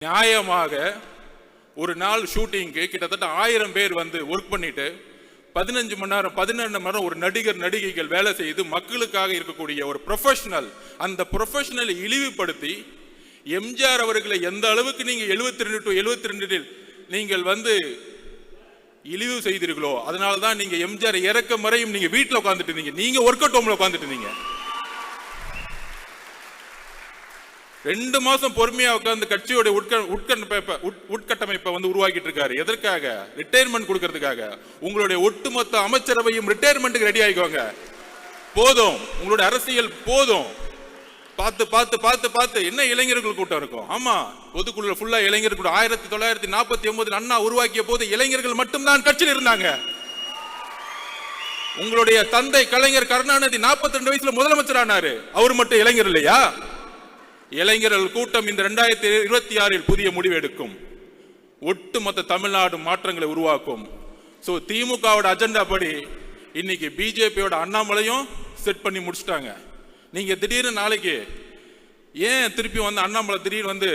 நியாயமாக ஒரு நாள் ஷூட்டிங்க்கு கிட்டத்தட்ட 1000 பேர் வந்து ஒர்க் பண்ணிட்டு 15 மணி நேரம் 12 மணி நேரம் ஒரு நடிகர் நடிகைகள் வேலை செய்து மக்களுக்காக இருக்கக்கூடிய ஒரு ப்ரொஃபஷனல், அந்த ப்ரொஃபஷனலை இழிவுபடுத்தி எம்ஜிஆர் அவர்களை எந்த அளவுக்கு நீங்க 72 to 72 நீங்கள் வந்து இழிவு செய்தீர்களோ அதனால தான் நீங்க எம்ஜிஆர் இறக்க மறையும் நீங்க வீட்டில் உட்கார்ந்துட்டு இருந்தீங்க, நீங்க ஒர்க் அவுட் ஹோம்ல உட்கார்ந்துட்டு இருந்தீங்க. 2 மாசம் பொறுமையா உட்கார்ந்து கட்சியோட உட்கட்டமைப்பை வந்து உருவாக்கிட்டு இருக்காரு. எதற்காக? ரிட்டையர்மெண்ட் கொடுக்கறதுக்காக. உங்களுடைய ஒட்டுமொத்த அமைச்சரவையும் ரிட்டையர்மெண்ட்டுக்கு ரெடி ஆகிக்கோங்க. போதும், உங்களுடைய அரசியல் போதும். பார்த்து பார்த்து பார்த்து பார்த்து என்ன இளைஞர்கள் கூட்டம் இருக்கும். ஆமா, பொதுக்குழு ஃபுல்லா இளைஞர் கூட்டம். 1949 அண்ணா உருவாக்கிய போது இளைஞர்கள் மட்டும்தான் கட்சியில் இருந்தாங்க. உங்களுடைய தந்தை கலைஞர் கருணாநிதி 42 வயசுல முதலமைச்சர் ஆனாரு. அவர் மட்டும் இளைஞர் இல்லையா? இளைஞர்கள் கூட்டம் இந்த 2026 புதிய முடிவு எடுக்கும். ஒட்டுமொத்த தமிழ்நாடு மாற்றங்களை உருவாக்கும். சோ திமுகவோட அஜெண்டா படி இன்னைக்கு பிஜேபியோட அண்ணாமலையும் செட் பண்ணி முடிச்சிட்டாங்க. நீங்க திடீர்னு நாளைக்கு ஏன் திருப்பி வந்து அண்ணாமலை திடீர்னு வந்து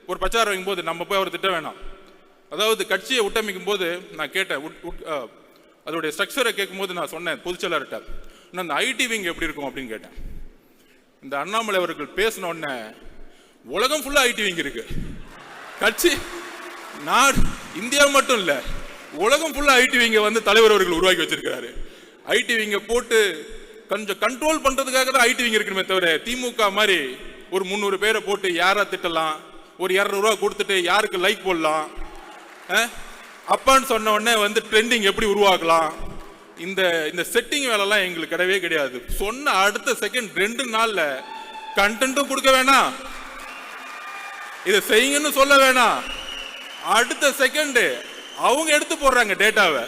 ஒரு பிரச்சாரம் வைக்கும் போது நம்ம போய் அவர் திட்ட வேணாம். அதாவது கட்சியை உட்டமைக்கும் போது நான் கேட்டேன், அதோடைய ஸ்ட்ரக்சரை கேட்கும் போது நான் சொன்னேன் பொதுச்செயலாளர்கிட்ட, அந்த ஐடி விங் எப்படி இருக்கும் அப்படின்னு கேட்டேன். இந்த அண்ணாமலை அவர்கள் பேசின உடனே உலகம் ஃபுல்லா ஐடி விங் இருக்கு. கட்சி நாடு இந்தியா மட்டும் இல்ல, உலகம் ஃபுல்லா ஐடி விங்க வந்து தலைவர் அவர்கள் உருவாக்கி வச்சிருக்காரு. ஐடி விங்க போட்டு கொஞ்சம் கண்ட்ரோல் பண்றதுக்காக தான் ஐடி விங் இருக்கணுமே தவிர திமுக மாதிரி ஒரு 300 பேரை போட்டு யாரா திட்டலாம், ஒரு 200 ரூபா கொடுத்துட்டு யாருக்கு லைக் போடலாம், அப்பான்னு சொன்ன உடனே வந்து ட்ரெண்டிங் எப்படி உருவாக்கலாம், இந்த செட்டிங் வேலைலாம் எங்களுக்கு கிடையவே கிடையாது. சொன்ன அடுத்த செகண்ட் 2 நாள்ல கண்டென்ட்டும் கொடுக்க வேணாம், இதை செய்யுங்கன்னு சொல்ல வேணாம், அடுத்த செகண்ட் அவங்க எடுத்து போடுறாங்க டேட்டாவை.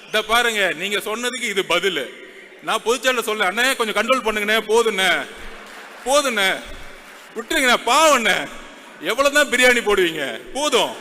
இத பாருங்க, நீங்க சொன்னதுக்கு இது பதில். நான் பொதுச்செயலாளர் சொல்ல, அண்ணே கொஞ்சம் கண்ட்ரோல் பண்ணுங்கண்ணே, போதுண்ணே விட்டுருங்கண்ணே, பாவண்ணே, எவ்வளவுதான் பிரியாணி போடுவீங்க, போதும்.